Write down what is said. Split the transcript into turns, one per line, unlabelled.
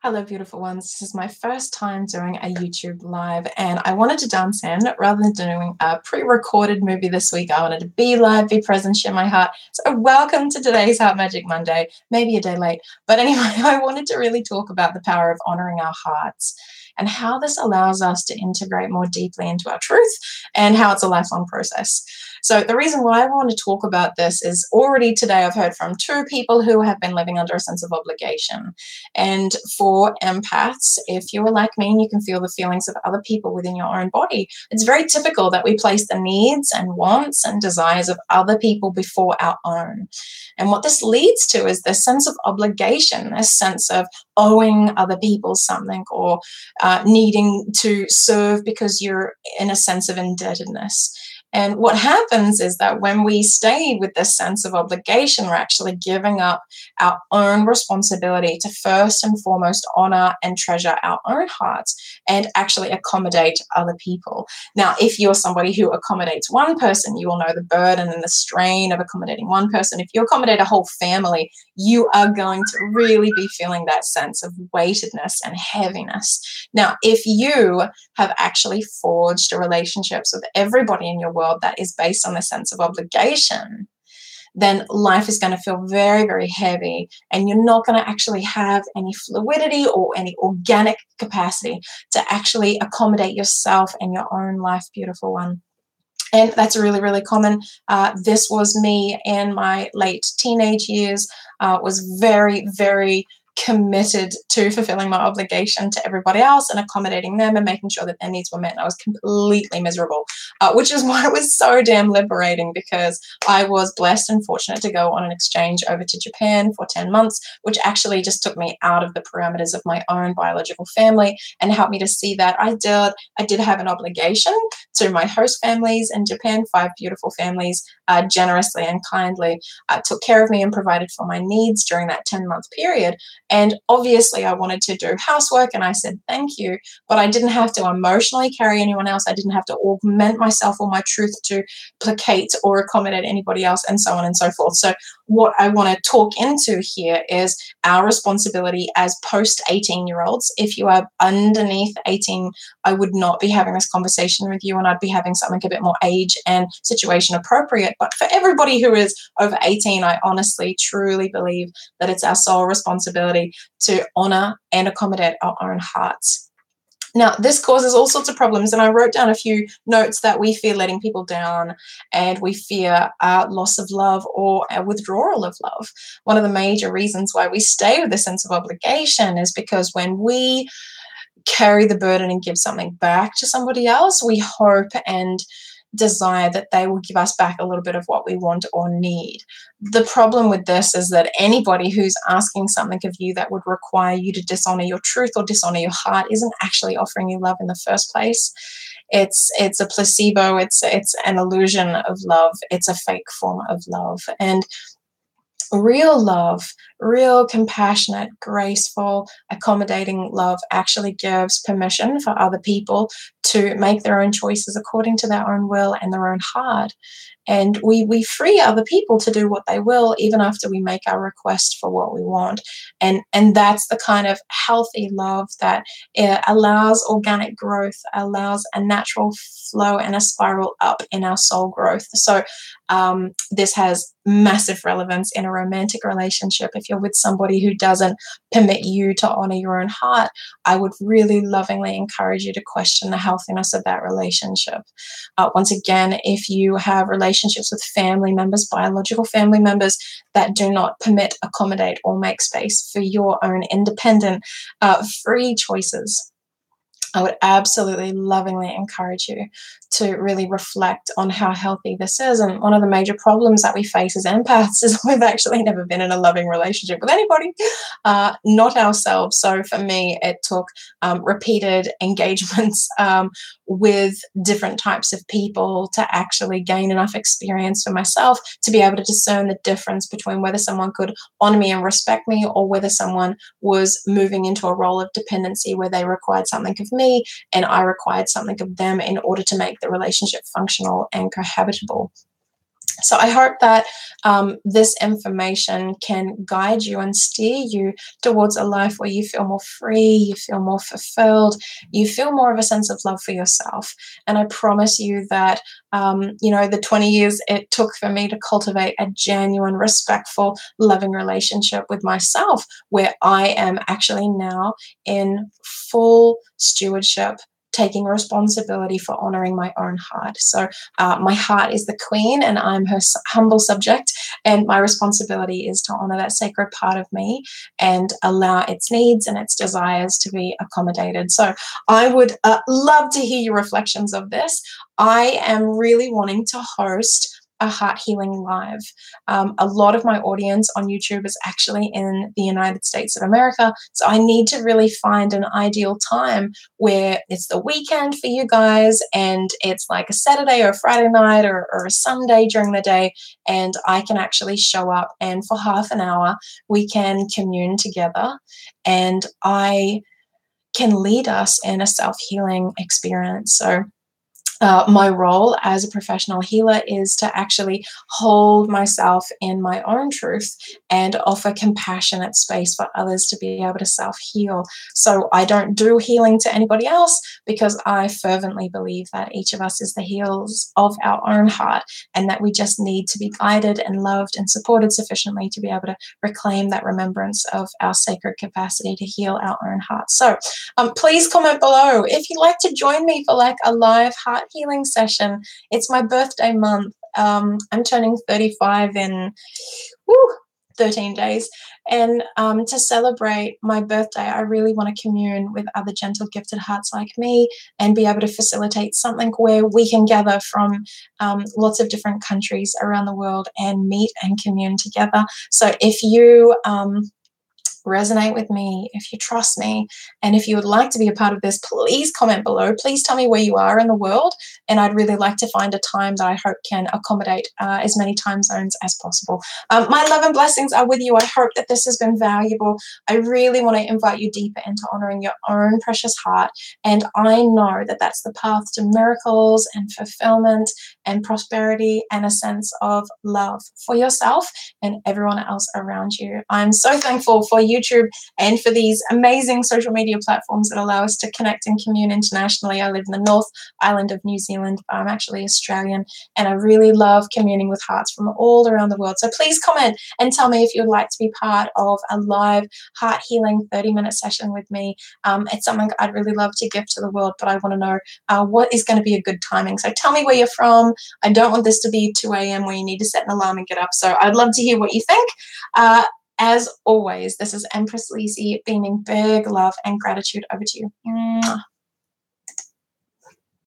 Hello, beautiful ones. This is my first time doing a YouTube live, and I wanted to dance in rather than doing a pre-recorded movie this week. I wanted to be live, be present, share my heart. So welcome to today's Heart Magic Monday, maybe a day late. But anyway, I wanted to really talk about the power of honoring our hearts and how this allows us to integrate more deeply into our truth and how it's a lifelong process. So the reason why I want to talk about this is already today I've heard from two people who have been living under a sense of obligation. And for empaths, if you're like me and you can feel the feelings of other people within your own body, it's very typical that we place the needs and wants and desires of other people before our own. And what this leads to is this sense of obligation, this sense of owing other people something or needing to serve because you're in a sense of indebtedness. And what happens is that when we stay with this sense of obligation, we're actually giving up our own responsibility to first and foremost honor and treasure our own hearts and actually accommodate other people. Now, if you're somebody who accommodates one person, you will know the burden and the strain of accommodating one person. If you accommodate a whole family, you are going to really be feeling that sense of weightedness and heaviness. Now, if you have actually forged relationships with everybody in your world that is based on a sense of obligation, then life is going to feel very, very heavy, and you're not going to actually have any fluidity or any organic capacity to actually accommodate yourself and your own life, beautiful one. And that's really, really common. This was me in my late teenage years, was very, very committed to fulfilling my obligation to everybody else and accommodating them and making sure that their needs were met. And I was completely miserable, which is why it was so damn liberating, because I was blessed and fortunate to go on an exchange over to Japan for 10 months, which actually just took me out of the parameters of my own biological family and helped me to see that I did have an obligation to my host families in Japan, 5 beautiful families, generously and kindly took care of me and provided for my needs during that 10-month period. And obviously I wanted to do housework, and I said thank you, but I didn't have to emotionally carry anyone else. I didn't have to augment myself or my truth to placate or accommodate anybody else, and so on and so forth. So what I want to talk into here is our responsibility as post 18-year-olds. If you are underneath 18, I would not be having this conversation with you, and I'd be having something a bit more age and situation appropriate. But for everybody who is over 18, I honestly, truly believe that it's our sole responsibility to honor and accommodate our own hearts. Now, this causes all sorts of problems, and I wrote down a few notes that we fear letting people down, and we fear loss of love or a withdrawal of love. One of the major reasons why we stay with a sense of obligation is because when we carry the burden and give something back to somebody else, we hope and desire that they will give us back a little bit of what we want or need. The problem with this is that anybody who's asking something of you that would require you to dishonor your truth or dishonor your heart isn't actually offering you love in the first place. It's a placebo. It's an illusion of love. It's a fake form of love. And real love, real compassionate, graceful, accommodating love actually gives permission for other people to make their own choices according to their own will and their own heart. And we free other people to do what they will, even after we make our request for what we want. And that's the kind of healthy love that allows organic growth, allows a natural flow and a spiral up in our soul growth. So this has massive relevance in a romantic relationship. If you're with somebody who doesn't permit you to honor your own heart, I would really lovingly encourage you to question the healthiness of that relationship. Once again, if you have relationships with family members, biological family members, that do not permit, accommodate, or make space for your own independent, free choices, I would absolutely lovingly encourage you to really reflect on how healthy this is. And one of the major problems that we face as empaths is we've actually never been in a loving relationship with anybody, not ourselves. So for me, it took repeated engagements with different types of people to actually gain enough experience for myself to be able to discern the difference between whether someone could honor me and respect me, or whether someone was moving into a role of dependency where they required something of me and I required something of them in order to make the relationship functional and cohabitable. So I hope that this information can guide you and steer you towards a life where you feel more free, you feel more fulfilled, you feel more of a sense of love for yourself. And I promise you that, the 20 years it took for me to cultivate a genuine, respectful, loving relationship with myself, where I am actually now in full stewardship, taking responsibility for honoring my own heart. So my heart is the queen and I'm her humble subject, and my responsibility is to honor that sacred part of me and allow its needs and its desires to be accommodated. So I would love to hear your reflections of this. I am really wanting to host a heart healing live. A lot of my audience on YouTube is actually in the United States of America, so I need to really find an ideal time where it's the weekend for you guys and it's like a Saturday or a Friday night or a Sunday during the day, and I can actually show up and for half an hour we can commune together and I can lead us in a self-healing experience. So my role as a professional healer is to actually hold myself in my own truth and offer compassionate space for others to be able to self-heal. So I don't do healing to anybody else because I fervently believe that each of us is the healers of our own heart and that we just need to be guided and loved and supported sufficiently to be able to reclaim that remembrance of our sacred capacity to heal our own heart. So please comment below if you'd like to join me for like a live heart healing session. It's my birthday month. I'm turning 35 in 13 days. And to celebrate my birthday, I really want to commune with other gentle, gifted hearts like me and be able to facilitate something where we can gather from lots of different countries around the world and meet and commune together. So if you resonate with me, if you trust me, and if you would like to be a part of this, please comment below. Please tell me where you are in the world, and I'd really like to find a time that I hope can accommodate as many time zones as possible. My love and blessings are with you. I hope that this has been valuable. I really want to invite you deeper into honoring your own precious heart, and I know that that's the path to miracles and fulfillment and prosperity and a sense of love for yourself and everyone else around you. I'm so thankful for YouTube and for these amazing social media platforms that allow us to connect and commune internationally. I live in the North Island of New Zealand, but I'm actually Australian, and I really love communing with hearts from all around the world. So please comment and tell me if you'd like to be part of a live heart healing 30-minute session with me. It's something I'd really love to give to the world, but I want to know what is going to be a good timing. So tell me where you're from. I don't want this to be 2 a.m. where you need to set an alarm and get up. So I'd love to hear what you think. As always, this is Empress Lysa beaming big love and gratitude over to you. Mwah.